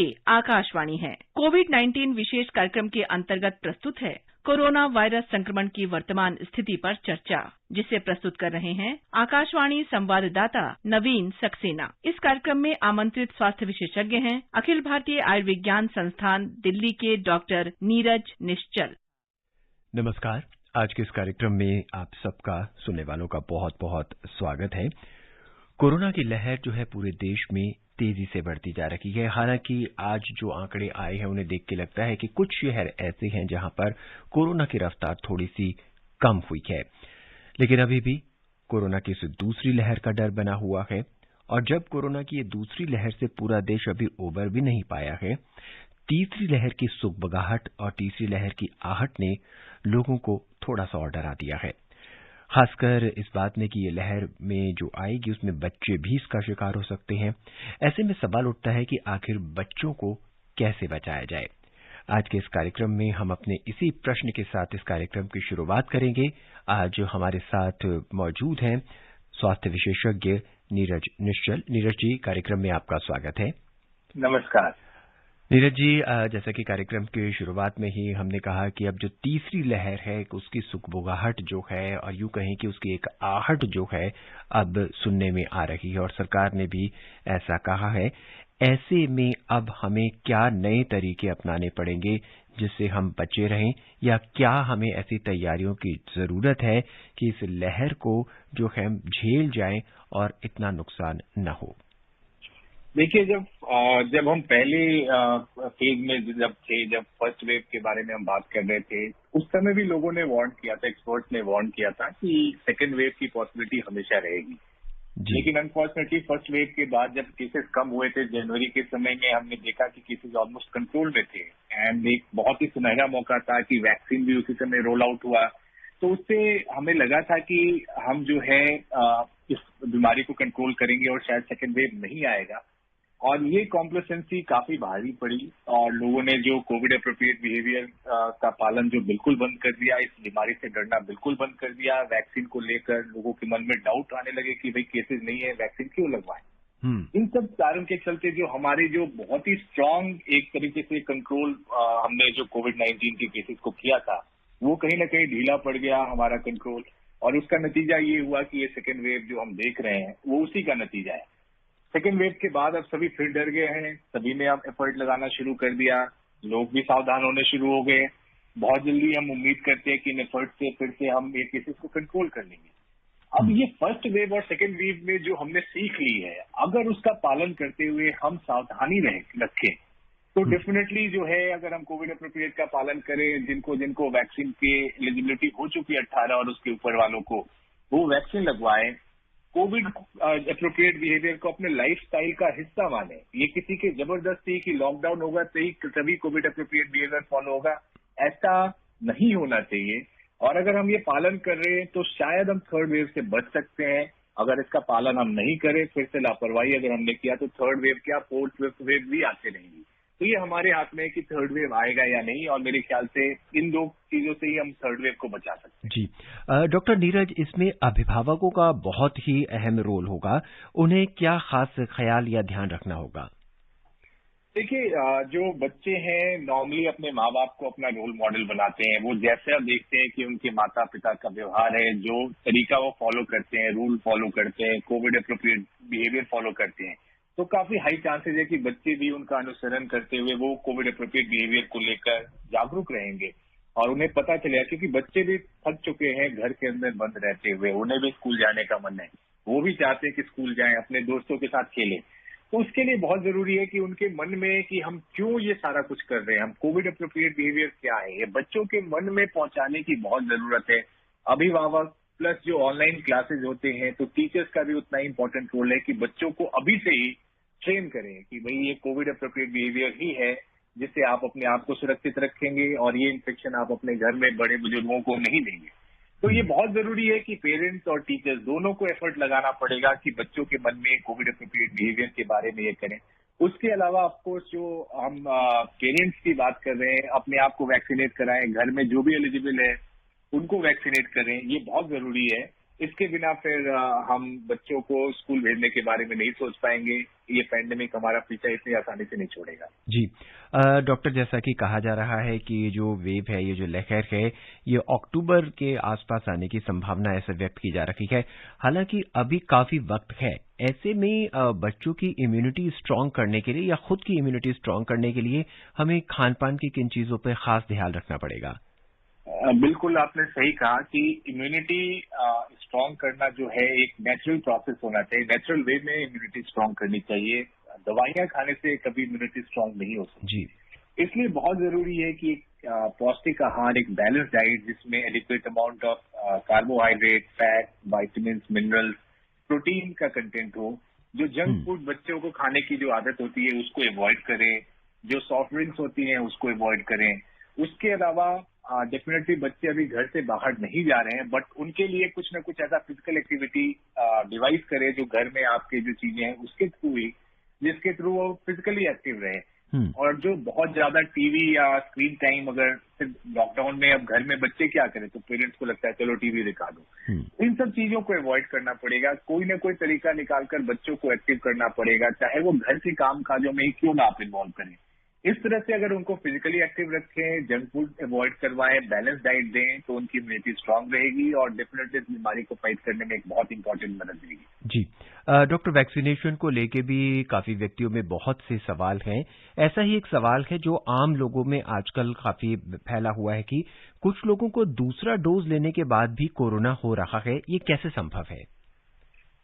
ये आकाशवाणी है। कोविड-19 विशेष कार्यक्रम के अंतर्गत प्रस्तुत है कोरोना वायरस संक्रमण की वर्तमान स्थिति पर चर्चा, जिसे प्रस्तुत कर रहे हैं आकाशवाणी संवाददाता नवीन सक्सेना। इस कार्यक्रम में आमंत्रित स्वास्थ्य विशेषज्ञ हैं अखिल भारतीय आयुर्विज्ञान संस्थान दिल्ली के डॉक्टर नीरज निश्चल। नमस्कार। आज के इस कार्यक्रम में आप सबका, सुनने वालों का बहुत बहुत स्वागत है। कोरोना की लहर जो है पूरे देश में तेजी से बढ़ती जा रही है। हालांकि आज जो आंकड़े आए हैं उन्हें देख के लगता है कि कुछ शहर ऐसे हैं जहां पर कोरोना की रफ्तार थोड़ी सी कम हुई है, लेकिन अभी भी कोरोना की इस दूसरी लहर का डर बना हुआ है। और जब कोरोना की ये दूसरी लहर से पूरा देश अभी उबर भी नहीं पाया है, तीसरी लहर की सुगबगाहट और तीसरी लहर की आहट ने लोगों को थोड़ा सा और डरा दिया है। खासकर इस बात में कि ये लहर में जो आएगी उसमें बच्चे भी इसका शिकार हो सकते हैं। ऐसे में सवाल उठता है कि आखिर बच्चों को कैसे बचाया जाए। आज के इस कार्यक्रम में हम अपने इसी प्रश्न के साथ इस कार्यक्रम की शुरुआत करेंगे। आज हमारे साथ मौजूद हैं स्वास्थ्य विशेषज्ञ नीरज निश्चल। नीरज जी, कार्यक्रम में आपका स्वागत है। नमस्कार नीरज जी, जैसा कि कार्यक्रम की शुरुआत में ही हमने कहा कि अब जो तीसरी लहर है उसकी सुगबुगाहट जो है और यूं कहें कि उसकी एक आहट जो है अब सुनने में आ रही है और सरकार ने भी ऐसा कहा है। ऐसे में अब हमें क्या नए तरीके अपनाने पड़ेंगे जिससे हम बचे रहें, या क्या हमें ऐसी तैयारियों की जरूरत है कि इस लहर को जो है झेल जाएं और इतना नुकसान न हो? देखिए, जब हम पहले फेज में जब फर्स्ट वेव के बारे में हम बात कर रहे थे, उस समय भी लोगों ने वार्न किया था, एक्सपर्ट्स ने वार्न किया था कि सेकेंड वेव की पॉसिबिलिटी हमेशा रहेगी। लेकिन अनफॉर्चुनेटली फर्स्ट वेव के बाद जब केसेस कम हुए थे जनवरी के समय में, हमने देखा कि केसेस ऑलमोस्ट कंट्रोल में थे। एंड एक बहुत ही सुनहरा मौका था कि वैक्सीन भी उसी समय रोल आउट हुआ। तो उससे हमें लगा था कि हम जो है इस बीमारी को कंट्रोल करेंगे और शायद सेकेंड वेव नहीं आएगा। और ये कॉम्प्लेसेंसी काफी भारी पड़ी और लोगों ने जो कोविड एप्रोप्रिएट बिहेवियर का पालन जो बिल्कुल बंद कर दिया, इस बीमारी से डरना बिल्कुल बंद कर दिया। वैक्सीन को लेकर लोगों के मन में डाउट आने लगे कि भाई केसेस नहीं है, वैक्सीन क्यों लगवाएं। इन सब कारण के चलते जो हमारे जो बहुत ही स्ट्रांग एक तरीके से कंट्रोल हमने जो कोविड-19 के केसेस को किया था, वो कहीं ना कहीं ढीला पड़ गया हमारा कंट्रोल। और उसका नतीजा ये हुआ कि ये सेकेंड वेव जो हम देख रहे हैं वो उसी का नतीजा है। सेकेंड वेव के बाद अब सभी फिर डर गए हैं, सभी ने अब एफर्ट लगाना शुरू कर दिया, लोग भी सावधान होने शुरू हो गए। बहुत जल्दी हम उम्मीद करते हैं कि इन एफर्ट से फिर से हम ये केसेस को कंट्रोल कर लेंगे। अब ये फर्स्ट वेव और सेकेंड वेव में जो हमने सीख ली है, अगर उसका पालन करते हुए हम सावधानी रखें तो डेफिनेटली जो है, अगर हम कोविड एप्रोप्रिएट का पालन करें, जिनको वैक्सीन की एलिजिबिलिटी हो चुकी है 18 और उसके ऊपर वालों को, वो वैक्सीन लगवाएं। कोविड एप्रोप्रिएट बिहेवियर को अपने लाइफस्टाइल का हिस्सा माने। ये किसी के जबरदस्ती कि लॉकडाउन होगा तभी कोविड एप्रोप्रिएट बिहेवियर फॉलो होगा, ऐसा नहीं होना चाहिए। और अगर हम ये पालन कर रहे हैं तो शायद हम थर्ड वेव से बच सकते हैं। अगर इसका पालन हम नहीं करें, फिर से लापरवाही अगर हमने किया, तो थर्ड वेव क्या फोर्थ फिफ्थ वेव भी आते रहेंगी। तो ये हमारे हाथ में है कि थर्ड वेव आएगा या नहीं, और मेरे ख्याल से इन दो चीजों से ही हम थर्ड वेव को बचा सकते हैं। जी डॉक्टर नीरज, इसमें अभिभावकों का बहुत ही अहम रोल होगा। उन्हें क्या खास ख्याल या ध्यान रखना होगा? देखिए, जो बच्चे हैं नॉर्मली अपने माँ बाप को अपना रोल मॉडल बनाते हैं। वो जैसा देखते हैं कि उनके माता पिता का व्यवहार है, जो तरीका वो फॉलो करते हैं, रूल फॉलो करते हैं, कोविड एप्रोप्रिएट बिहेवियर फॉलो करते हैं, तो काफी हाई चांसेस है कि बच्चे भी उनका अनुसरण करते हुए वो कोविड एप्रोप्रिएट बिहेवियर को लेकर जागरूक रहेंगे। और उन्हें पता चलेगा, क्योंकि बच्चे भी थक चुके हैं घर के अंदर बंद रहते हुए, उन्हें भी स्कूल जाने का मन है, वो भी चाहते हैं कि स्कूल जाएं, अपने दोस्तों के साथ खेलें। तो उसके लिए बहुत जरूरी है कि उनके मन में कि हम क्यों ये सारा कुछ कर रहे हैं, हम कोविड एप्रोप्रिएट बिहेवियर क्या है, ये बच्चों के मन में पहुंचाने की बहुत जरूरत है। अभिभावक प्लस जो ऑनलाइन क्लासेज होते हैं, तो टीचर्स का भी उतना ही इंपॉर्टेंट रोल है कि बच्चों को अभी से ही ट्रेन करें कि भाई ये कोविड एप्रोप्रिएट बिहेवियर ही है जिससे आप अपने आप को सुरक्षित रखेंगे और ये इन्फेक्शन आप अपने घर में बड़े बुजुर्गों को नहीं देंगे। तो ये बहुत जरूरी है कि पेरेंट्स और टीचर्स दोनों को एफर्ट लगाना पड़ेगा कि बच्चों के मन में कोविड एप्रोप्रिएट बिहेवियर के बारे में ये करें। उसके अलावा ऑफकोर्स जो हम पेरेंट्स की बात कर रहे हैं, अपने आप को वैक्सीनेट कराएं, घर में जो भी एलिजिबल है उनको वैक्सीनेट करें, ये बहुत जरूरी है। इसके बिना फिर हम बच्चों को स्कूल भेजने के बारे में नहीं सोच पाएंगे। ये पैंडेमिक हमारा पीछा इतनी आसानी से नहीं छोड़ेगा। जी डॉक्टर, जैसा कि कहा जा रहा है कि ये जो वेव है, ये जो लहर है, ये अक्टूबर के आसपास आने की संभावना ऐसे व्यक्त की जा रही है। हालांकि अभी काफी वक्त है, ऐसे में बच्चों की इम्यूनिटी स्ट्रांग करने के लिए या खुद की इम्यूनिटी स्ट्रांग करने के लिए हमें खान पान की किन चीजों पर खास ध्यान रखना पड़ेगा? बिल्कुल आपने सही कहा कि इम्यूनिटी स्ट्रांग करना जो है एक नेचुरल प्रोसेस होना चाहिए। नेचुरल वे में इम्यूनिटी स्ट्रांग करनी चाहिए। दवाइयां खाने से कभी इम्यूनिटी स्ट्रांग नहीं हो सकती। जी, इसलिए बहुत जरूरी है कि एक पौष्टिक आहार, एक बैलेंस डाइट जिसमें adequate amount of carbohydrate, fat, vitamin, minerals, protein का कंटेंट हो। जो जंक फूड बच्चों को खाने की जो आदत होती है उसको अवॉइड करें। जो सॉफ्ट ड्रिंक्स होती हैं उसको अवॉइड करें। उसके अलावा डेफिनेटली बच्चे अभी घर से बाहर नहीं जा रहे हैं, बट उनके लिए कुछ ना कुछ ऐसा फिजिकल एक्टिविटी डिवाइस करें जो घर में आपके जो चीजें हैं उसके थ्रू ही, जिसके थ्रू वो फिजिकली एक्टिव रहे। और जो बहुत ज्यादा टीवी या स्क्रीन टाइम, अगर सिर्फ लॉकडाउन में अब घर में बच्चे क्या करें तो पेरेंट्स को लगता है चलो टीवी दिखा दो। इन सब चीजों को अवॉइड करना पड़ेगा। कोई ना कोई तरीका निकालकर बच्चों को एक्टिव करना पड़ेगा, चाहे वो घर के काम काजों में ही क्यों ना आप इन्वॉल्व करें। इस तरह से अगर उनको फिजिकली एक्टिव रखें, जंक फूड अवॉइड करवाएं, बैलेंस डाइट दें, तो उनकी इम्यूनिटी स्ट्रांग रहेगी और डेफिनेटली इस बीमारी को फाइट करने में एक बहुत इंपॉर्टेंट मदद देगी। जी डॉक्टर, वैक्सीनेशन को लेके भी काफी व्यक्तियों में बहुत से सवाल हैं। ऐसा ही एक सवाल है जो आम लोगों में आजकल काफी फैला हुआ है कि कुछ लोगों को दूसरा डोज लेने के बाद भी कोरोना हो रहा है। ये कैसे संभव है?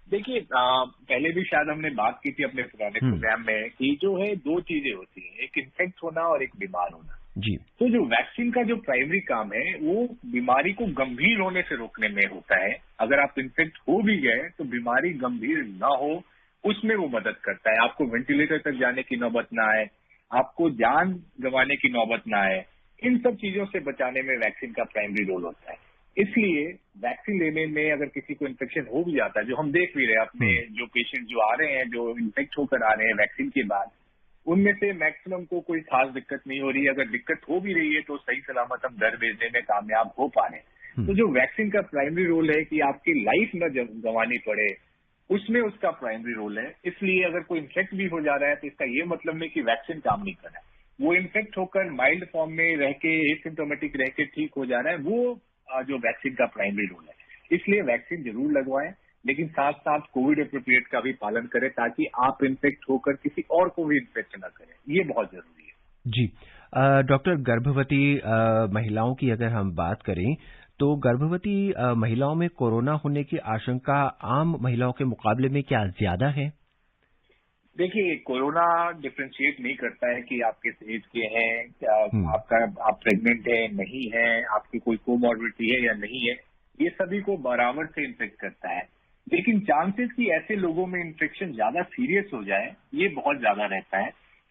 देखिए, पहले भी शायद हमने बात की थी अपने पुराने प्रोग्राम में कि जो है दो चीजें होती हैं, एक इन्फेक्ट होना और एक बीमार होना। जी। तो जो वैक्सीन का जो प्राइमरी काम है वो बीमारी को गंभीर होने से रोकने में होता है। अगर आप इन्फेक्ट हो भी गए तो बीमारी गंभीर ना हो, उसमें वो मदद करता है। आपको वेंटिलेटर तक जाने की नौबत ना आए, आपको जान गंवाने की नौबत ना आए। इन सब चीजों से बचाने में वैक्सीन का प्राइमरी रोल होता है। इसलिए वैक्सीन लेने में अगर किसी को इन्फेक्शन हो भी जाता है, जो हम देख भी रहे हैं अपने जो पेशेंट जो आ रहे हैं, जो इन्फेक्ट होकर आ रहे हैं वैक्सीन के बाद, उनमें से मैक्सिमम को कोई खास दिक्कत नहीं हो रही है। अगर दिक्कत हो भी रही है तो सही सलामत हम घर भेजने में कामयाब हो पा रहे हैं। तो जो वैक्सीन का प्राइमरी रोल है कि आपकी लाइफ न गंवानी पड़े, उसमें उसका प्राइमरी रोल है। इसलिए अगर कोई इन्फेक्ट भी हो जा रहा है तो इसका ये मतलब नहीं कि वैक्सीन काम नहीं कर रहा है। वो इन्फेक्ट होकर माइल्ड फॉर्म में रह के, एसिम्टोमेटिक रह के ठीक हो जा रहा है, वो जो वैक्सीन का प्राइमरी रोल है। इसलिए वैक्सीन जरूर लगवाएं, लेकिन साथ साथ कोविड एप्रोप्रिएट का भी पालन करें ताकि आप इन्फेक्ट होकर किसी और को भी इन्फेक्ट न करें। ये बहुत जरूरी है। जी डॉक्टर, गर्भवती महिलाओं की अगर हम बात करें तो गर्भवती महिलाओं में कोरोना होने की आशंका आम महिलाओं के मुकाबले में क्या ज्यादा है? देखिए, कोरोना डिफ्रेंशिएट नहीं करता है कि आप किस एज के हैं, क्या आप प्रेग्नेंट है नहीं है, आपकी कोई कोमॉर्बिडिटी है या नहीं है। ये सभी को बराबर से इन्फेक्ट करता है, लेकिन चांसेस कि ऐसे लोगों में इन्फेक्शन ज्यादा सीरियस हो जाए ये बहुत ज्यादा रहता है।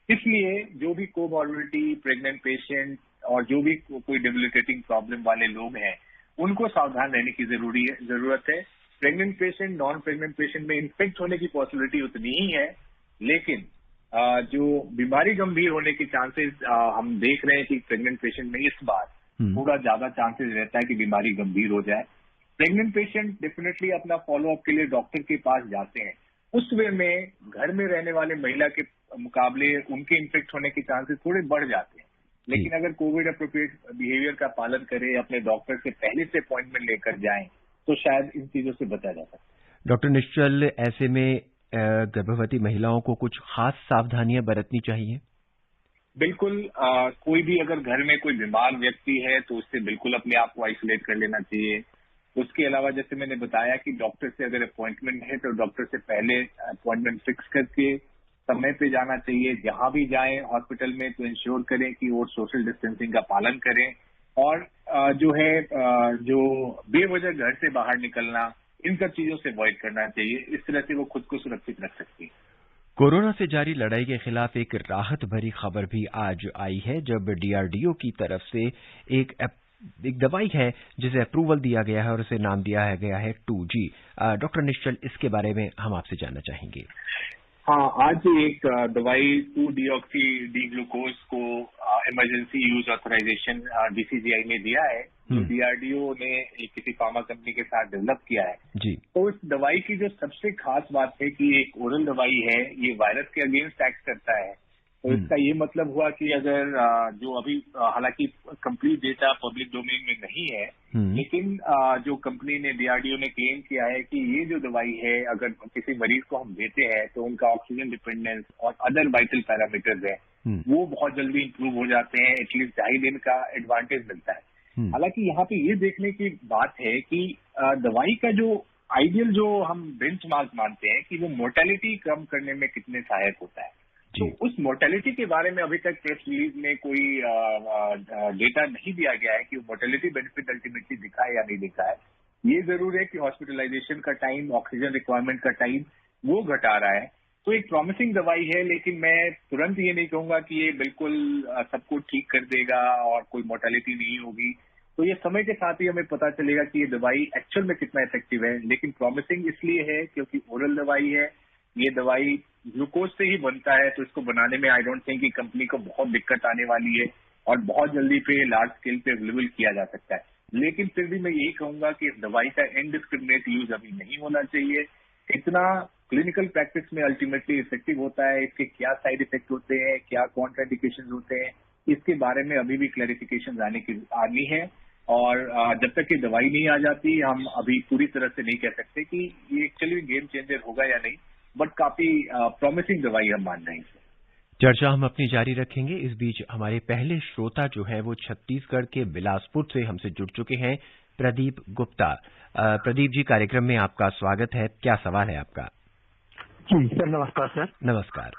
इसलिए जो भी कोमॉर्बिडिटी, प्रेग्नेंट पेशेंट और जो भी कोई डिबिलिटेटिंग प्रॉब्लम वाले लोग हैं, उनको सावधान रहने की जरूरत है। Pregnant patient, non pregnant patient में इन्फेक्ट होने की पॉसिबिलिटी उतनी ही है, लेकिन जो बीमारी गंभीर होने के चांसेस हम देख रहे हैं कि प्रेग्नेंट पेशेंट में इस बार थोड़ा ज्यादा चांसेस रहता है कि बीमारी गंभीर हो जाए। प्रेग्नेंट पेशेंट डेफिनेटली अपना फॉलोअप के लिए डॉक्टर के पास जाते हैं। उस वे में घर में रहने वाले महिला के मुकाबले उनके इन्फेक्ट होने के चांसेस थोड़े बढ़ जाते हैं। लेकिन अगर कोविड एप्रोप्रिएट बिहेवियर का पालन करें, अपने डॉक्टर से पहले से अपॉइंटमेंट लेकर जाएं, तो शायद इन चीजों से बचा जा सकता है। डॉक्टर निश्चल, ऐसे में गर्भवती महिलाओं को कुछ खास सावधानियां बरतनी चाहिए? बिल्कुल, कोई भी अगर घर में कोई बीमार व्यक्ति है तो उससे बिल्कुल अपने आप को आइसोलेट कर लेना चाहिए। उसके अलावा जैसे मैंने बताया कि डॉक्टर से अगर अपॉइंटमेंट है तो डॉक्टर से पहले अपॉइंटमेंट फिक्स करके समय पे जाना चाहिए। जहां भी जाएं हॉस्पिटल में तो इंश्योर करें कि वो सोशल डिस्टेंसिंग का पालन करें। और जो बेवजह घर से बाहर निकलना, इन सब चीजों से अवॉइड करना चाहिए। इस तरह से वो खुद को सुरक्षित रख सकती है। कोरोना से जारी लड़ाई के खिलाफ एक राहत भरी खबर भी आज आई है, जब डीआरडीओ की तरफ से एक दवाई है जिसे अप्रूवल दिया गया है और उसे नाम दिया गया है 2G। डॉक्टर निश्चल, इसके बारे में हम आपसे जानना चाहेंगे। हाँ, आज एक दवाई 2-डीऑक्सी डी ग्लूकोज को इमरजेंसी यूज ऑथराइजेशन डीसीजीआई ने दिया है, जो डीआरडीओ ने किसी फार्मा कंपनी के साथ डेवलप किया है जी। तो इस दवाई की जो सबसे खास बात है कि एक ओरल दवाई है, ये वायरस के अगेंस्ट एक्ट करता है। तो इसका ये मतलब हुआ कि अगर जो अभी हालांकि कंप्लीट डेटा पब्लिक डोमेन में नहीं है, लेकिन जो कंपनी ने डीआरडीओ ने क्लेम किया है कि ये जो दवाई है अगर किसी मरीज को हम देते हैं तो उनका ऑक्सीजन डिपेंडेंस और अदर वाइटल पैरामीटर्स है वो बहुत जल्दी इंप्रूव हो जाते हैं। एटलीस्ट 2.5 दिन का एडवांटेज मिलता है। हालांकि यहाँ पे ये देखने की बात है कि दवाई का जो आइडियल जो हम बेंचमार्क मानते हैं कि वो मोर्टेलिटी कम करने में कितने सहायक होता है, तो उस मोर्टेलिटी के बारे में अभी तक प्रेस रिलीज में कोई डेटा नहीं दिया गया है कि मोर्टेलिटी बेनिफिट अल्टीमेटली दिखा है या नहीं दिखा है। ये जरूर है कि हॉस्पिटलाइजेशन का टाइम, ऑक्सीजन रिक्वायरमेंट का टाइम वो घटा रहा है। तो एक प्रॉमिसिंग दवाई है, लेकिन मैं तुरंत ये नहीं कहूंगा कि ये बिल्कुल सबको ठीक कर देगा और कोई मोर्टेलिटी नहीं होगी। तो ये समय के साथ ही हमें पता चलेगा कि ये दवाई एक्चुअल में कितना इफेक्टिव है। लेकिन प्रॉमिसिंग इसलिए है क्योंकि ओरल दवाई है, ये दवाई ग्लूकोज से ही बनता है, तो इसको बनाने में आई डोंट थिंक कि कंपनी को बहुत दिक्कत आने वाली है और बहुत जल्दी पे लार्ज स्केल पे अवेलेबल किया जा सकता है। लेकिन फिर भी मैं यही कहूंगा कि इस दवाई का इनडिस्क्रिमिनेट यूज अभी नहीं होना चाहिए। कितना क्लिनिकल प्रैक्टिस में अल्टीमेटली इफेक्टिव होता है, इसके क्या साइड इफेक्ट होते हैं, क्या कॉन्ट्राइंडिकेशन होते हैं, इसके बारे में अभी भी क्लैरिफिकेशन आनी है। और जब तक ये दवाई नहीं आ जाती हम अभी पूरी तरह से नहीं कह सकते कि ये एक्चुअली गेम चेंजर होगा या नहीं, बट काफी प्रॉमिसिंग दवाई हम मान रहे हैं। चर्चा हम अपनी जारी रखेंगे। इस बीच हमारे पहले श्रोता जो है वो छत्तीसगढ़ के बिलासपुर से हमसे जुड़ चुके हैं, प्रदीप गुप्ता। प्रदीप जी, कार्यक्रम में आपका स्वागत है। क्या सवाल है आपका? जी सर, नमस्कार सर। नमस्कार।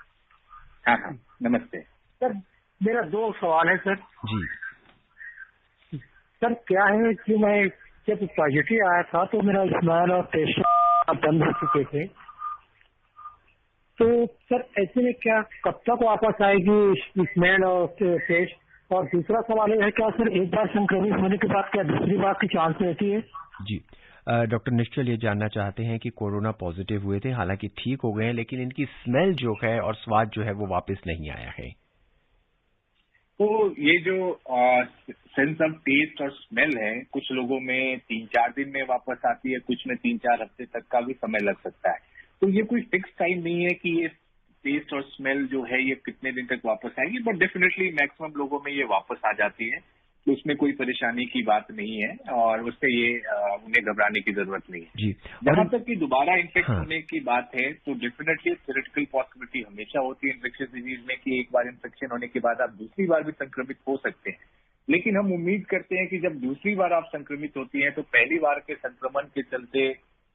हाँ, नमस्ते सर। मेरा 2 सवाल है सर जी। सर क्या है कि मैं जब पॉजिटिव आया था तो मेरा स्मेल और टेस्ट बंद हो चुके थे, तो सर ऐसे में क्या कब तक वापस आएगी स्मेल और टेस्ट? और दूसरा सवाल ये है, क्या सर एक बार संक्रमित होने के बाद क्या दूसरी बार की चांस रहती है? जी, डॉक्टर निश्चल ये जानना चाहते हैं कि कोरोना पॉजिटिव हुए थे, हालांकि ठीक हो गए हैं, लेकिन इनकी स्मेल जो है और स्वाद जो है वो वापस नहीं आया है। तो ये जो सेंस ऑफ टेस्ट और स्मेल है, कुछ लोगों में 3-4 दिन में वापस आती है, कुछ में 3-4 हफ्ते तक का भी समय लग सकता है। तो ये कोई फिक्स टाइम नहीं है कि ये टेस्ट और स्मेल जो है ये कितने दिन तक वापस आएगी, बट डेफिनेटली मैक्सिमम लोगों में ये वापस आ जाती है। तो उसमें कोई परेशानी की बात नहीं है और उससे ये उन्हें घबराने की जरूरत नहीं है जी। जहां तक कि दोबारा इन्फेक्ट होने की बात है, तो डेफिनेटली थ्योरेटिकल पॉसिबिलिटी हमेशा होती है इन्फेक्शियस डिजीज में कि एक बार इन्फेक्शन होने के बाद आप दूसरी बार भी संक्रमित हो सकते हैं। लेकिन हम उम्मीद करते हैं कि जब दूसरी बार आप संक्रमित होती हैं तो पहली बार के संक्रमण के चलते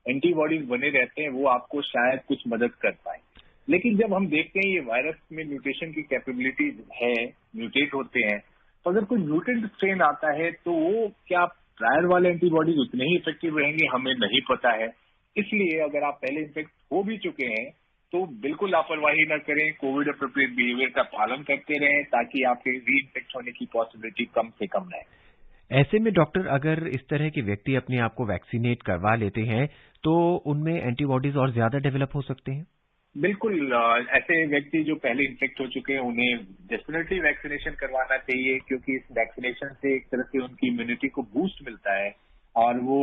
एंटीबॉडीज बने रहते हैं, वो आपको शायद कुछ मदद कर पाए। लेकिन जब हम देखते हैं ये वायरस में म्यूटेशन की कैपेबिलिटीज है, म्यूटेट होते हैं, तो अगर कोई म्यूटेंट स्ट्रेन आता है तो वो क्या प्रायर वाले एंटीबॉडीज उतने ही इफेक्टिव रहेंगे, हमें नहीं पता है। इसलिए अगर आप पहले इन्फेक्ट हो भी चुके हैं तो बिल्कुल लापरवाही न करें, कोविड अप्रोप्रिएट बिहेवियर का पालन करते रहें ताकि आपके री इन्फेक्ट होने की पॉसिबिलिटी कम से कम रहे। ऐसे में डॉक्टर, अगर इस तरह के व्यक्ति अपने आप को वैक्सीनेट करवा लेते हैं तो उनमें एंटीबॉडीज और ज्यादा डेवलप हो सकते हैं? बिल्कुल, ऐसे व्यक्ति जो पहले इन्फेक्ट हो चुके हैं उन्हें डेफिनेटली वैक्सीनेशन करवाना चाहिए, क्योंकि इस वैक्सीनेशन से एक तरह से उनकी इम्यूनिटी को बूस्ट मिलता है और वो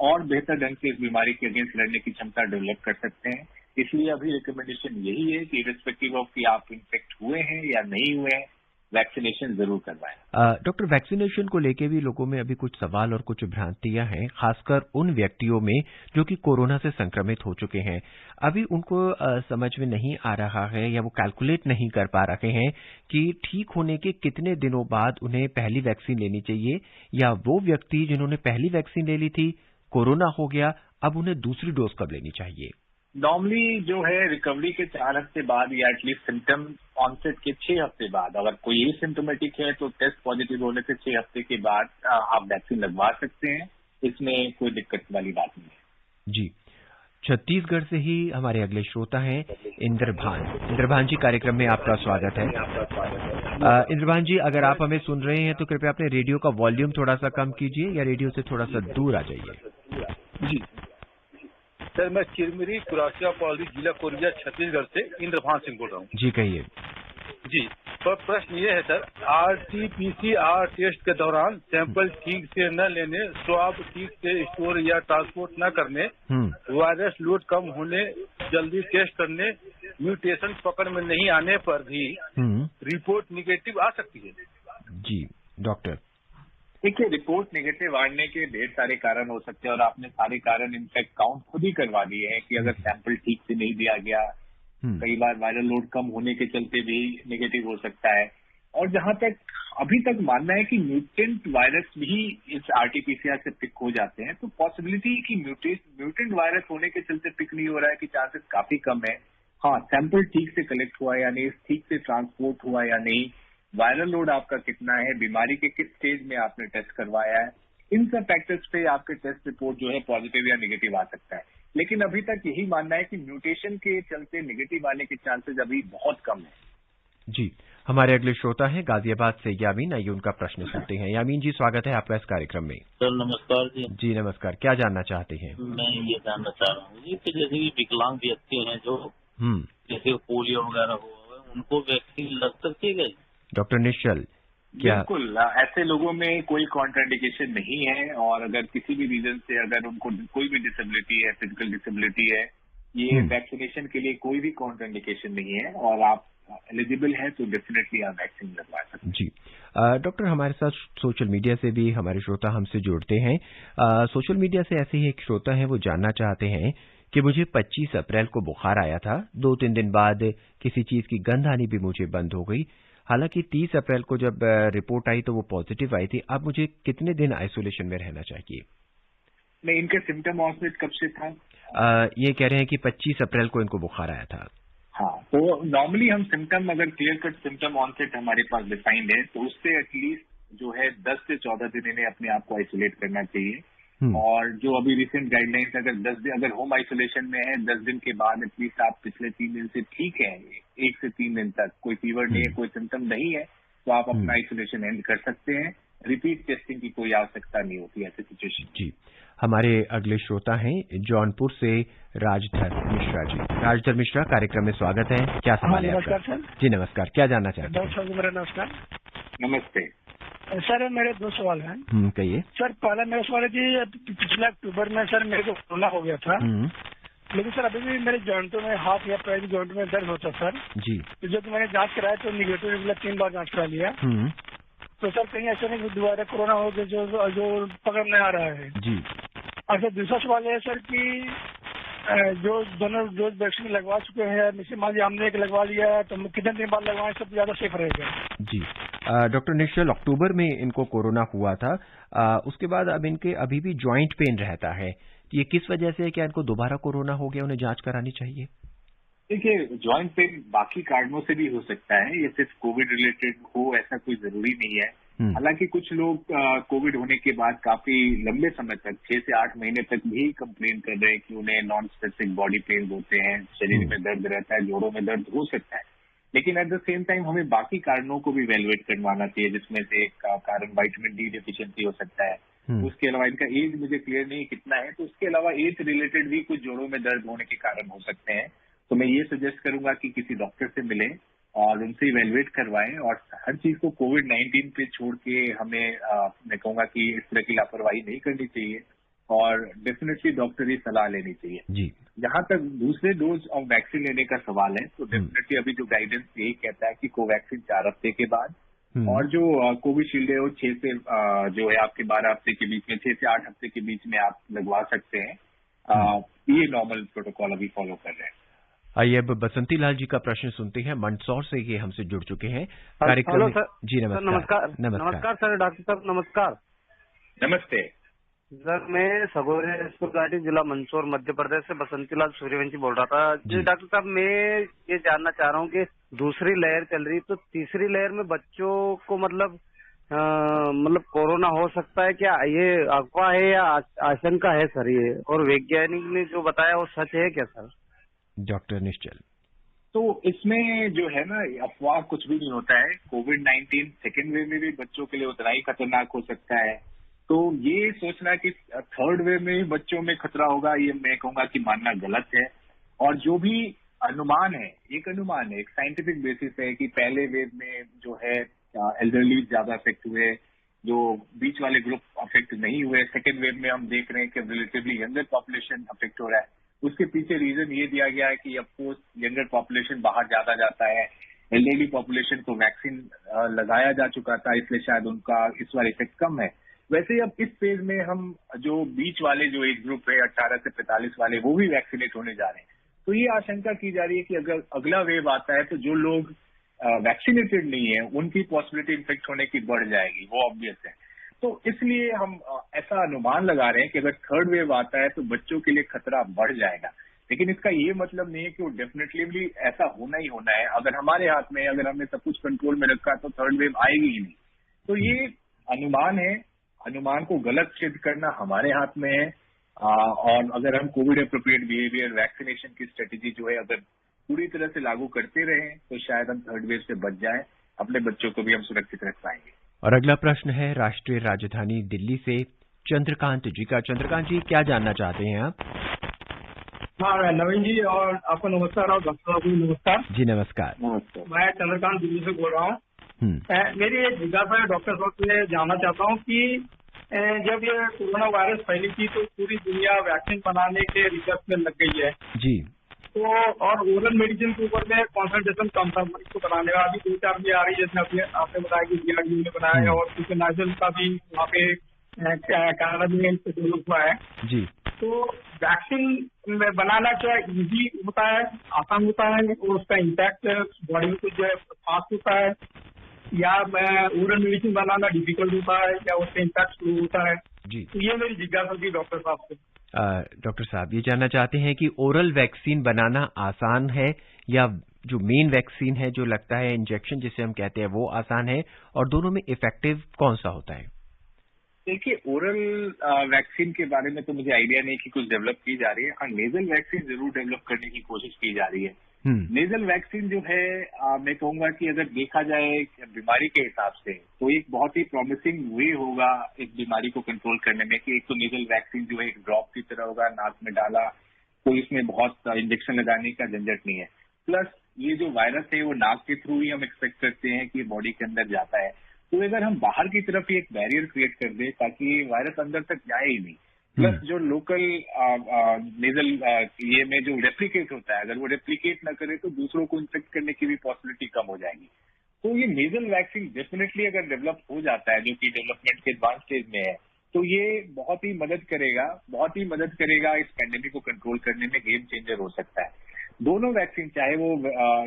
और बेहतर ढंग से इस बीमारी के अगेंस्ट लड़ने की क्षमता डेवलप कर सकते हैं। इसलिए अभी रिकमेंडेशन यही है कि इर्रिस्पेक्टिव ऑफ कि आप इन्फेक्ट हुए हैं या नहीं हुए हैं, वैक्सीनेशन जरूर करवाएं। डॉक्टर, वैक्सीनेशन को लेके भी लोगों में अभी कुछ सवाल और कुछ भ्रांतियां हैं, खासकर उन व्यक्तियों में जो कि कोरोना से संक्रमित हो चुके हैं। अभी उनको समझ में नहीं आ रहा है या वो कैलकुलेट नहीं कर पा रहे हैं कि ठीक होने के कितने दिनों बाद उन्हें पहली वैक्सीन लेनी चाहिए, या वो व्यक्ति जिन्होंने पहली वैक्सीन ले ली थी, कोरोना हो गया, अब उन्हें दूसरी डोज कब लेनी चाहिए? नॉर्मली जो है रिकवरी के 4 हफ्ते बाद या एटलीस्ट सिम्टम ऑनसेट के 6 हफ्ते बाद, अगर कोई एसिम्प्टोमेटिक है तो टेस्ट पॉजिटिव होने से 6 हफ्ते के बाद आप वैक्सीन लगवा सकते हैं। इसमें कोई दिक्कत वाली बात नहीं है जी। छत्तीसगढ़ से ही हमारे अगले श्रोता हैं इंद्रभान। इंद्रभान जी, कार्यक्रम में आपका स्वागत है। इंद्रभान जी, अगर आप हमें सुन रहे हैं तो कृपया अपने रेडियो का वॉल्यूम थोड़ा सा कम कीजिए या रेडियो से थोड़ा सा दूर आ जाइए। जी सर मैं चिरमिरी कुरासिया कॉलोनी जिला कोरिया छत्तीसगढ़ से इंद्रभान सिंह बोल रहा हूँ। जी कहिए। जी, तो प्रश्न ये है सर, RT-PCR टेस्ट के दौरान सैंपल ठीक से न लेने, स्वाब ठीक से स्टोर या ट्रांसपोर्ट न करने, वायरस लोड कम होने, जल्दी टेस्ट करने, म्यूटेशन पकड़ में नहीं आने पर भी रिपोर्ट निगेटिव आ सकती है। जी डॉक्टर। देखिए, रिपोर्ट नेगेटिव आने के ढेर सारे कारण हो सकते हैं और आपने सारे कारण इनफैक्ट काउंट खुद ही करवा दिए हैं कि अगर सैंपल ठीक से नहीं दिया गया, कई बार वायरल लोड कम होने के चलते भी नेगेटिव हो सकता है। और जहां तक अभी तक मानना है कि म्यूटेंट वायरस भी इस RT-PCR से पिक हो जाते हैं, तो पॉसिबिलिटी कि म्यूटेंट वायरस होने के चलते पिक नहीं हो रहा है कि चांसेस काफी कम है। हाँ, सैंपल ठीक से कलेक्ट हुआ या नहीं, ठीक से ट्रांसपोर्ट हुआ या नहीं, वायरल लोड आपका कितना है, बीमारी के किस स्टेज में आपने टेस्ट करवाया है, इन सब फैक्टर्स पे आपके टेस्ट रिपोर्ट जो है पॉजिटिव या नेगेटिव आ सकता है। लेकिन अभी तक यही मानना है कि म्यूटेशन के चलते नेगेटिव आने के चांसेस अभी बहुत कम है। जी, हमारे अगले श्रोता हैं गाजियाबाद से यामीन। आइए उनका प्रश्न सुनते हैं। यामीन जी, स्वागत है आपका इस कार्यक्रम में। सर नमस्कार जी। जी नमस्कार, क्या जानना चाहते हैं? मैं ये जानना चाह रहा हूँ कि जैसे कि विकलांग व्यक्ति हैं जो जैसे पोलियो वगैरह हुआ है, उनको वैक्सीन लग सकती है? डॉक्टर निश्चल, क्या? बिल्कुल, ऐसे लोगों में कोई कॉन्ट्राइंडिकेशन नहीं है और अगर किसी भी रीजन से अगर उनको कोई भी डिसेबिलिटी है, फिजिकल डिसेबिलिटी है, ये वैक्सीनेशन के लिए कोई भी कॉन्ट्राइंडिकेशन नहीं है और आप एलिजिबल है तो डेफिनेटली आप वैक्सीन लगवा सकते हैं। जी डॉक्टर, हमारे साथ सोशल मीडिया से भी हमारे श्रोता हमसे जुड़ते हैं। सोशल मीडिया से ऐसे ही एक श्रोता हैं, वो जानना चाहते हैं कि मुझे 25 अप्रैल को बुखार आया था, 2-3 दिन बाद किसी चीज की गंध आनी भी मुझे बंद हो गई। हालांकि 30 अप्रैल को जब रिपोर्ट आई तो वो पॉजिटिव आई थी। अब मुझे कितने दिन आइसोलेशन में रहना चाहिए? नहीं, इनके सिम्टम ऑनसेट कब से था? ये कह रहे हैं कि 25 अप्रैल को इनको बुखार आया था। हाँ, तो नॉर्मली हम सिम्टम, अगर क्लियर कट सिम्टम ऑनसेट हमारे पास डिफाइंड है तो उससे एटलीस्ट जो है 10 से 14 दिन इन्हें अपने आप को आइसोलेट करना चाहिए। और जो अभी रिसेंट गाइडलाइंस, अगर 10 दिन अगर होम आइसोलेशन में है, 10 दिन के बाद एटलीस्ट आप पिछले 3 दिन से ठीक है, 1 से 3 दिन तक कोई फीवर नहीं है, कोई सिम्टम नहीं है, तो आप अपना आइसोलेशन एंड कर सकते हैं। रिपीट टेस्टिंग की कोई आवश्यकता नहीं होती ऐसे सिचुएशन। जी, हमारे अगले श्रोता हैं जौनपुर से राजधर मिश्रा जी। राजधर मिश्रा, कार्यक्रम में स्वागत है। क्या सवाल है आपका? नमस्कार सर। जी नमस्कार, क्या जानना चाहते हैं? मेरा नमस्कार। नमस्ते सर, मेरे 2 सवाल हैं। कहिए सर, पहला मेरा सवाल है कि पिछले अक्टूबर में सर मेरे को कोरोना हो गया था, लेकिन सर अभी भी मेरे जॉइंटों में, हाथ या पैर की जॉइंट में दर्द होता सर। जी। तो जब मैंने जांच कराया तो निगेटिव निकला, 3 बार जांच करा लिया। तो सर कहीं ऐसा नहीं कि दोबारा कोरोना हो गया जो पकड़ में आ रहा है? जी। अच्छा, दूसरा सवाल है सर कि जो दोनों डोज वैक्सीन लगवा चुके हैं, जैसे मान लीजिए हमने एक लगवा लिया है तो कितने दिन बाद लगवाएं, सब ज्यादा सेफ रहेगा? जी डॉक्टर निश्चल, अक्टूबर में इनको कोरोना हुआ था, उसके बाद अब इनके अभी भी ज्वाइंट पेन रहता है, ये किस वजह से है? क्या इनको दोबारा कोरोना हो गया, उन्हें जांच करानी चाहिए? देखिए, ज्वाइंट पेन बाकी कारणों से भी हो सकता है, ये सिर्फ कोविड रिलेटेड हो ऐसा कोई जरूरी नहीं है। हालांकि कुछ लोग कोविड होने के बाद काफी लंबे समय तक, 6 से 8 महीने तक भी कंप्लेन कर रहे हैं कि उन्हें नॉन स्पेसिफिक बॉडी पेन होते हैं, शरीर में दर्द रहता है, जोड़ों में दर्द हो सकता है। लेकिन एट द सेम टाइम हमें बाकी कारणों को भी इवैल्यूएट करवाना चाहिए, जिसमें से एक कारण विटामिन डी डेफिशिएंसी हो सकता है। उसके अलावा इनका एज मुझे क्लियर नहीं कितना है, तो उसके अलावा एज रिलेटेड भी कुछ जोड़ों में दर्द होने के कारण हो सकते हैं। तो मैं ये सजेस्ट करूंगा कि किसी डॉक्टर से मिलें और उनसे इवैल्यूएट करवाएं, और हर चीज को कोविड-19 पे छोड़ के हमें मैं कहूंगा कि इस तरह की लापरवाही नहीं करनी चाहिए और डेफिनेटली डॉक्टरी सलाह लेनी चाहिए। जी। जहां तक दूसरे डोज ऑफ वैक्सीन लेने का सवाल है, तो डेफिनेटली अभी जो गाइडेंस यही कहता है कि कोवैक्सीन 4 हफ्ते के बाद, और जो कोविशील्ड है वो 6 से जो है आपके 12 हफ्ते के बीच में, 6 से 8 हफ्ते के बीच में आप लगवा सकते हैं। ये नॉर्मल प्रोटोकॉल अभी फॉलो कर रहे हैं। आइए अब बसंती लाल जी का प्रश्न सुनते हैं, मंदसौर से ये हमसे जुड़ चुके हैं कार्यक्रम में। जी नमस्कार। नमस्कार सर, डॉक्टर साहब नमस्कार। नमस्ते सर, मैं सगोरे घाटी जिला मंदसौर मध्य प्रदेश से बसंती लाल सूर्यवंशी बोल रहा था। जी डॉक्टर साहब, मैं ये जानना चाह रहा हूँ कि दूसरी लहर चल रही, तो तीसरी लहर में बच्चों को मतलब कोरोना हो सकता है क्या? ये अफवाह है या आशंका है सर ये? और वैज्ञानिक ने जो बताया वो सच है क्या सर? डॉक्टर निश्चल, तो इसमें जो है ना, अफवाह कुछ भी नहीं होता है। कोविड-19 सेकेंड वेव में भी बच्चों के लिए उतना ही खतरनाक हो सकता है। तो ये सोचना कि थर्ड वेव में भी बच्चों में खतरा होगा, ये मैं कहूंगा कि मानना गलत है। और जो भी अनुमान है, एक साइंटिफिक बेसिस है कि पहले वेव में जो है एल्डरली ज्यादा अफेक्ट हुए, जो बीच वाले ग्रुप अफेक्ट नहीं हुए। सेकेंड वेव में हम देख रहे हैं कि रिलेटिवली यंगर पॉपुलेशन अफेक्ट हो रहा है। उसके पीछे रीजन ये दिया गया है कि अफकोर्स यंगर पॉपुलेशन बाहर ज्यादा जाता है, एल्डरली पॉपुलेशन को वैक्सीन लगाया जा चुका था, इसलिए शायद उनका इस बार इफेक्ट कम है। वैसे ही अब इस फेज में हम जो बीच वाले जो एज ग्रुप है 18 से 45 वाले, वो भी वैक्सीनेट होने जा रहे हैं। तो ये आशंका की जा रही है कि अगर अगला वेव आता है तो जो लोग वैक्सीनेटेड नहीं है उनकी पॉसिबिलिटी इन्फेक्ट होने की बढ़ जाएगी, वो ऑब्वियस है। तो इसलिए हम ऐसा अनुमान लगा रहे हैं कि अगर थर्ड वेव आता है तो बच्चों के लिए खतरा बढ़ जाएगा। लेकिन इसका ये मतलब नहीं है कि वो डेफिनेटली ऐसा होना ही होना है। अगर हमारे हाथ में, अगर हमने सब कुछ कंट्रोल में रखा तो थर्ड वेव आएगी ही नहीं। तो ये अनुमान है, अनुमान को गलत सिद्ध करना हमारे हाथ में है। और अगर हम कोविड एप्रोप्रिएट बिहेवियर, वैक्सीनेशन की स्ट्रेटेजी जो है अगर पूरी तरह से लागू करते रहें तो शायद हम थर्ड वेव से बच जाएं, अपने बच्चों को भी हम सुरक्षित रख पाएंगे। और अगला प्रश्न है राष्ट्रीय राजधानी दिल्ली से चंद्रकांत जी का। चंद्रकांत जी, क्या जानना चाहते हैं आप? हाँ नवीन जी, और आपको नमस्कार और डॉक्टर साहब को नमस्कार। जी नमस्कार। मैं चंद्रकांत दिल्ली से बोल रहा हूँ। मेरी एक जिज्ञासा है डॉक्टर साहब से, जानना चाहता हूँ कि जब ये कोरोना वायरस फैली थी तो पूरी दुनिया वैक्सीन बनाने के रिसर्च में लग गई है जी। तो और ओरल मेडिसिन के ऊपर में कॉन्सेंट्रेशन कम था इसको बनाने का। अभी 2-4 भी आ रही है, जैसे आपने बताया कि DRDO ने बनाया है और इंटरनेशनल का भी वहाँ पे कनाडा में डेवलप हुआ है जी। तो वैक्सीन में बनाना क्या इजी होता है, आसान होता है, और उसका इम्पैक्ट बॉडी में कुछ फास्ट होता है, या ओरल मेडिसिन बनाना डिफिकल्ट होता है, या उसका इम्पैक्ट स्लो होता है जी? तो ये मेरी जिज्ञासा थी डॉक्टर साहब से। डॉक्टर साहब ये जानना चाहते हैं कि ओरल वैक्सीन बनाना आसान है या जो मेन वैक्सीन है, जो लगता है इंजेक्शन जिसे हम कहते हैं, वो आसान है, और दोनों में इफेक्टिव कौन सा होता है? देखिए, ओरल वैक्सीन के बारे में तो मुझे आइडिया नहीं कि कुछ डेवलप की जा रही है। हाँ, नेजल वैक्सीन जरूर डेवलप करने की कोशिश की जा रही है। नेजल वैक्सीन जो है मैं कहूंगा कि अगर देखा जाए बीमारी के हिसाब से तो एक बहुत ही प्रॉमिसिंग वे होगा इस बीमारी को कंट्रोल करने में, कि एक तो नेजल वैक्सीन जो है एक ड्रॉप की तरह होगा, नाक में डाला, कोई इसमें बहुत इंजेक्शन लगाने का झंझट नहीं है। प्लस ये जो वायरस है वो नाक के थ्रू ही हम एक्सपेक्ट करते हैं कि बॉडी के अंदर जाता है। तो अगर हम बाहर की तरफ ही एक बैरियर क्रिएट कर दे ताकि वायरस अंदर तक जाए ही नहीं, प्लस जो लोकल नेजल ये में जो रेप्लिकेट होता है, अगर वो रेप्लिकेट ना करे तो दूसरों को इन्फेक्ट करने की भी पॉसिबिलिटी कम हो जाएगी। तो ये नेजल वैक्सीन डेफिनेटली अगर डेवलप हो जाता है, जो कि डेवलपमेंट के एडवांस स्टेज में है, तो ये बहुत ही मदद करेगा इस पैंडेमिक को कंट्रोल करने में, गेम चेंजर हो सकता है। दोनों वैक्सीन, चाहे वो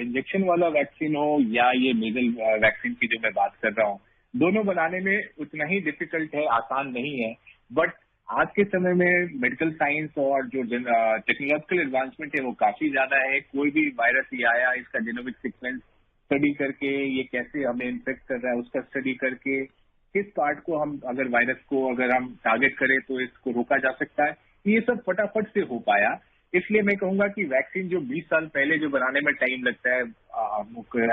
इंजेक्शन वाला वैक्सीन हो या ये नेजल वैक्सीन की जो मैं बात कर रहा हूँ, दोनों बनाने में उतना ही डिफिकल्ट है, आसान नहीं है। बट आज के समय में मेडिकल साइंस और जो टेक्नोलॉजिकल एडवांसमेंट है वो काफी ज्यादा है। कोई भी वायरस ये आया, इसका जेनोमिक सीक्वेंस स्टडी करके, ये कैसे हमें इन्फेक्ट कर रहा है उसका स्टडी करके, किस पार्ट को हम अगर वायरस को अगर हम टारगेट करें तो इसको रोका जा सकता है, ये सब फटाफट से हो पाया। इसलिए मैं कहूंगा कि वैक्सीन जो 20 साल पहले जो बनाने में टाइम लगता है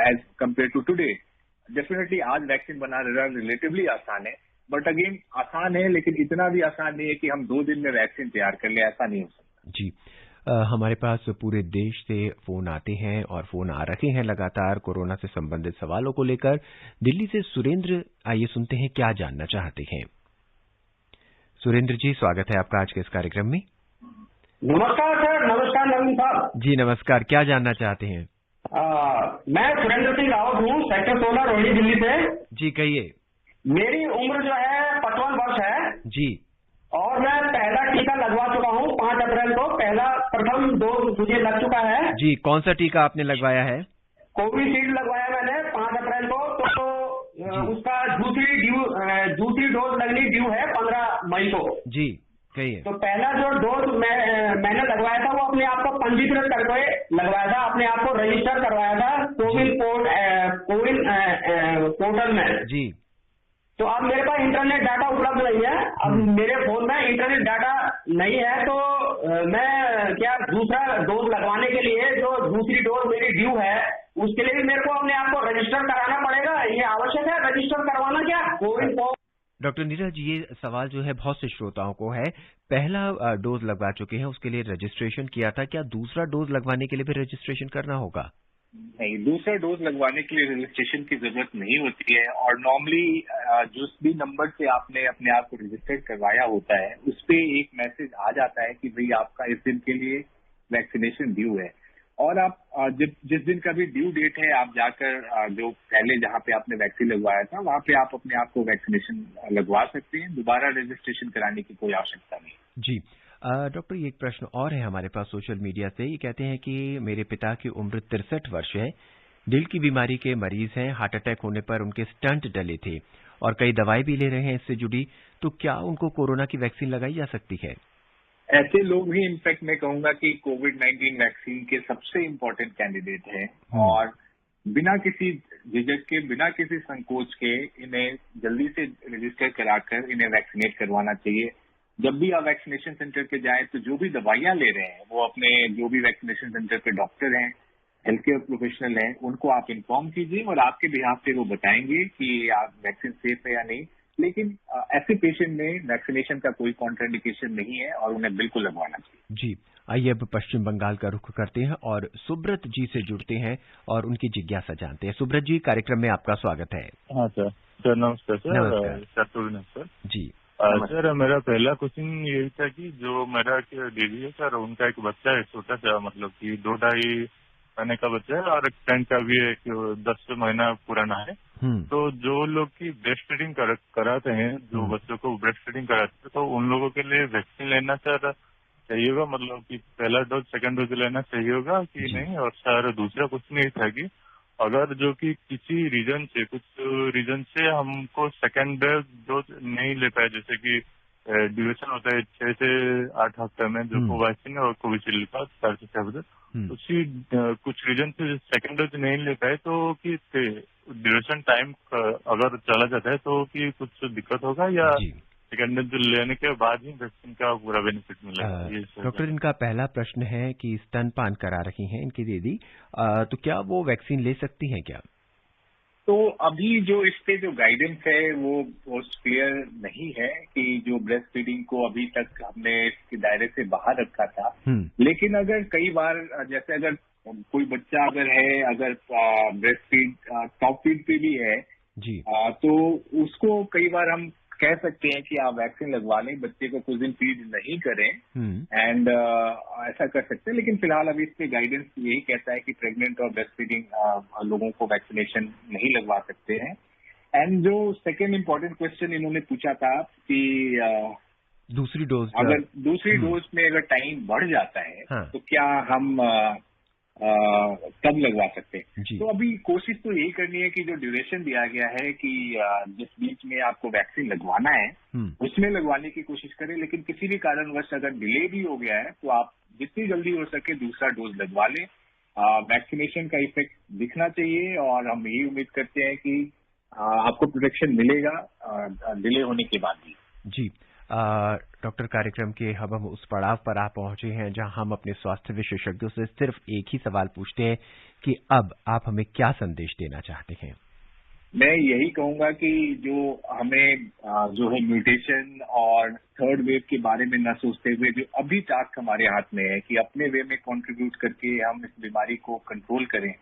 as compare to today, definitely आज वैक्सीन बनाना रिलेटिवली आसान है। बट अगेन आसान है, लेकिन इतना भी आसान नहीं है कि हम 2 दिन में वैक्सीन तैयार कर ले, ऐसा नहीं हो सकता जी। हमारे पास पूरे देश से फोन आते हैं और फोन आ रहे हैं लगातार कोरोना से संबंधित सवालों को लेकर। दिल्ली से सुरेंद्र, आइए सुनते हैं क्या जानना चाहते हैं। सुरेंद्र जी, स्वागत है आपका आज के इस कार्यक्रम में। नमस्कार सर। नमस्कार नवीन साहब जी नमस्कार, क्या जानना चाहते हैं? मैं सुरेंद्र सिंह रावत हूँ, सेक्टर 16 रोहिणी, दिल्ली से। जी कहिए। मेरी उम्र जो है 55 वर्ष है जी, और मैं पहला टीका लगवा चुका हूँ 5 अप्रैल को। प्रथम डोज मुझे लग चुका है जी। कौन सा टीका आपने लगवाया है? कोविशील्ड लगवाया मैंने 5 अप्रैल को। तो उसका दूसरी डोज लगनी ड्यू है 15 मई को जी। कहिए। तो पहला जो डोज मैंने लगवाया था वो अपने आप को पंजीकृत करके लगवाया था, अपने आप को रजिस्टर करवाया था कोविन पोर्टल में जी। तो अब मेरे पास इंटरनेट डाटा उपलब्ध नहीं है, अब मेरे फोन में इंटरनेट डाटा नहीं है, तो मैं क्या दूसरा डोज लगवाने के लिए जो दूसरी डोज मेरी ड्यू है उसके लिए भी मेरे को अपने आप को रजिस्टर कराना पड़ेगा? ये आवश्यक है रजिस्टर करवाना क्या कोविन डॉक्टर नीरज, ये सवाल जो है बहुत से श्रोताओं को है। पहला डोज लगवा चुके हैं, उसके लिए रजिस्ट्रेशन किया था, क्या दूसरा डोज लगवाने के लिए भी रजिस्ट्रेशन करना होगा? नहीं, दूसरा डोज लगवाने के लिए रजिस्ट्रेशन की जरूरत नहीं होती है। और नॉर्मली जिस भी नंबर से आपने अपने आप को रजिस्टर्ड करवाया होता है, उस पे एक मैसेज आ जाता है कि भाई आपका इस दिन के लिए वैक्सीनेशन ड्यू है। और आप जिस दिन का भी ड्यू डेट है, आप जाकर जो पहले जहाँ पे आपने वैक्सीन लगवाया था, वहाँ पे आप अपने आप को वैक्सीनेशन लगवा सकते हैं। दोबारा रजिस्ट्रेशन कराने की कोई आवश्यकता नहीं। जी डॉक्टर, ये एक प्रश्न और है हमारे पास सोशल मीडिया से। ये कहते हैं कि मेरे पिता की उम्र 63 वर्ष है, दिल की बीमारी के मरीज हैं, हार्ट अटैक होने पर उनके स्टंट डले थे और कई दवाई भी ले रहे हैं इससे जुड़ी, तो क्या उनको कोरोना की वैक्सीन लगाई जा सकती है? ऐसे लोग ही इनफैक्ट मैं कहूंगा कि कोविड-19 वैक्सीन के सबसे इम्पोर्टेंट कैंडिडेट हैं। और बिना किसी झिझक के, बिना किसी संकोच के इन्हें जल्दी से रजिस्टर कराकर इन्हें वैक्सीनेट करवाना चाहिए। जब भी आप वैक्सीनेशन सेंटर पे जाएं तो जो भी दवाइयां ले रहे हैं, वो अपने जो भी वैक्सीनेशन सेंटर पे डॉक्टर हैं, हेल्थ केयर प्रोफेशनल हैं, उनको आप इन्फॉर्म कीजिए और आपके बिहाफ पे वो बताएंगे कि आप वैक्सीन सेफ है या नहीं। लेकिन ऐसे पेशेंट में वैक्सीनेशन का कोई कॉन्ट्राइंडिकेशन नहीं है और उन्हें बिल्कुल लगवाना चाहिए। जी, आइए अब पश्चिम बंगाल का रुख करते हैं और सुब्रत जी से जुड़ते हैं और उनकी जिज्ञासा जानते हैं। सुब्रत जी, कार्यक्रम में आपका स्वागत है। हाँ सर नमस्कार सर। नमस्कार सर जी। सर, मेरा पहला क्वेश्चन यही था कि जो मेरा दीदी है सर, उनका एक बच्चा है छोटा सा, मतलब कि 2-2.5 महीने का बच्चा है और फ्रेंड का भी एक 10 महीना पुराना है। तो जो लोग की ब्रेस्ट फीडिंग कराते हैं, जो बच्चों को ब्रेस्ट फीडिंग कराते हैं, तो उन लोगों के लिए वैक्सीन लेना सर सही होगा? मतलब कि पहला डोज सेकंड डोज लेना सही होगा कि नहीं? और सर दूसरा क्वेश्चन ये था कि अगर जो कि किसी कुछ रीजन से हमको सेकंड डोज नहीं ले पाए, जैसे कि ड्यूरेशन होता है 6 से 8 हफ्ते में जो कोवैक्सीन और कोविशील्ड का 4 से 6 बजे, उसी कुछ रीजन से सेकंड डोज नहीं ले पाए तो कि ड्यूरेशन टाइम अगर चला जाता है तो कि कुछ दिक्कत होगा या सेकंड डोज लेने के बाद ही वैक्सीन का पूरा बेनिफिट मिलेगा? डॉक्टर, इनका पहला प्रश्न है कि स्तनपान करा रही हैं इनकी दीदी, तो क्या वो वैक्सीन ले सकती हैं क्या? तो अभी जो इस पे जो गाइडेंस है वो क्लियर नहीं है कि जो ब्रेस्ट फीडिंग को अभी तक हमने इसके दायरे से बाहर रखा था। लेकिन अगर कई बार जैसे अगर कोई बच्चा अगर ब्रेस्ट फीड टॉप फीड पे भी है जी, तो उसको कई बार हम कह सकते हैं कि आप वैक्सीन लगवा लें, बच्चे को कुछ दिन फीड नहीं करें एंड ऐसा कर सकते हैं। लेकिन फिलहाल अभी इस पे गाइडेंस यही कहता है कि प्रेग्नेंट और ब्रेस्ट फीडिंग लोगों को वैक्सीनेशन नहीं लगवा सकते हैं। एंड जो सेकेंड इम्पोर्टेंट क्वेश्चन इन्होंने पूछा था कि दूसरी डोज में अगर टाइम बढ़ जाता है तो क्या हम कब लगवा सकते हैं? तो अभी कोशिश तो यही करनी है कि जो ड्यूरेशन दिया गया है कि जिस बीच में आपको वैक्सीन लगवाना है उसमें लगवाने की कोशिश करें। लेकिन किसी भी कारणवश अगर डिले भी हो गया है तो आप जितनी जल्दी हो सके दूसरा डोज लगवा लें। वैक्सीनेशन का इफेक्ट दिखना चाहिए और हम यही उम्मीद करते हैं कि आपको प्रोटेक्शन मिलेगा डिले होने के बाद भी। जी डॉक्टर, कार्यक्रम के हम उस पड़ाव पर आप पहुंचे हैं जहां हम अपने स्वास्थ्य विशेषज्ञों से सिर्फ एक ही सवाल पूछते हैं कि अब आप हमें क्या संदेश देना चाहते हैं? मैं यही कहूंगा कि जो हमें जो है म्यूटेशन और थर्ड वेव के बारे में न सोचते हुए जो अभी टास्क हमारे हाथ में है कि अपने वे में कंट्रीब्यूट करके हम इस बीमारी को कंट्रोल करें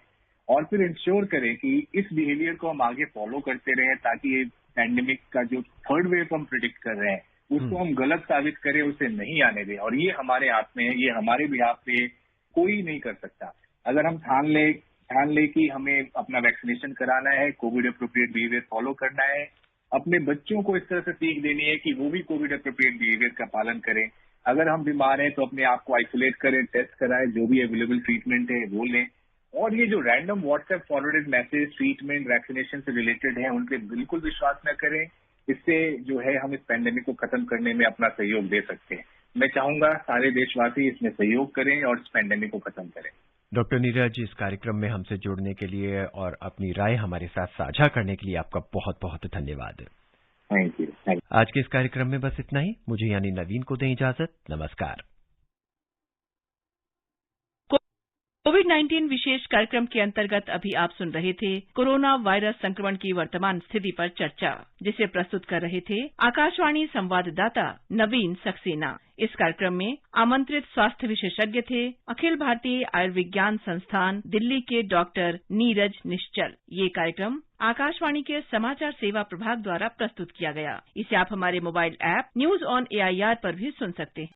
और फिर इंश्योर करें कि इस बिहेवियर को हम आगे फॉलो करते रहें ताकि ये पैंडेमिक का जो थर्ड वेव हम प्रिडिक्ट कर रहे हैं उसको हम गलत साबित करें, उसे नहीं आने दें। और ये हमारे हाथ में है, ये हमारे बिहाफ पे कोई नहीं कर सकता। अगर हम ठान ले कि हमें अपना वैक्सीनेशन कराना है, कोविड अप्रोप्रिएट बिहेवियर फॉलो करना है, अपने बच्चों को इस तरह से सीख देनी है कि वो भी कोविड अप्रोप्रिएट बिहेवियर का पालन करें। अगर हम बीमार हैं तो अपने आप को आइसोलेट करें, टेस्ट कराएं, जो भी अवेलेबल ट्रीटमेंट है वो लें। और ये जो random WhatsApp forwarded message treatment vaccination से रिलेटेड है उन पर बिल्कुल विश्वास न करें। इससे जो है हम इस पैंडेमिक को खत्म करने में अपना सहयोग दे सकते हैं। मैं चाहूंगा सारे देशवासी इसमें सहयोग करें और इस पैंडेमिक को खत्म करें। डॉक्टर नीरज, इस कार्यक्रम में हमसे जुड़ने के लिए और अपनी राय हमारे साथ साझा करने के लिए आपका बहुत बहुत धन्यवाद। Thank you. आज के इस कार्यक्रम में बस इतना ही। मुझे यानी नवीन को दें इजाजत। नमस्कार। कोविड-19 विशेष कार्यक्रम के अंतर्गत अभी आप सुन रहे थे कोरोना वायरस संक्रमण की वर्तमान स्थिति पर चर्चा, जिसे प्रस्तुत कर रहे थे आकाशवाणी संवाददाता नवीन सक्सेना। इस कार्यक्रम में आमंत्रित स्वास्थ्य विशेषज्ञ थे अखिल भारतीय आयुर्विज्ञान संस्थान दिल्ली के डॉक्टर नीरज निश्चल। ये कार्यक्रम आकाशवाणी के समाचार सेवा प्रभाग द्वारा प्रस्तुत किया गया। इसे आप हमारे mobile app news on AIR पर भी सुन सकते हैं।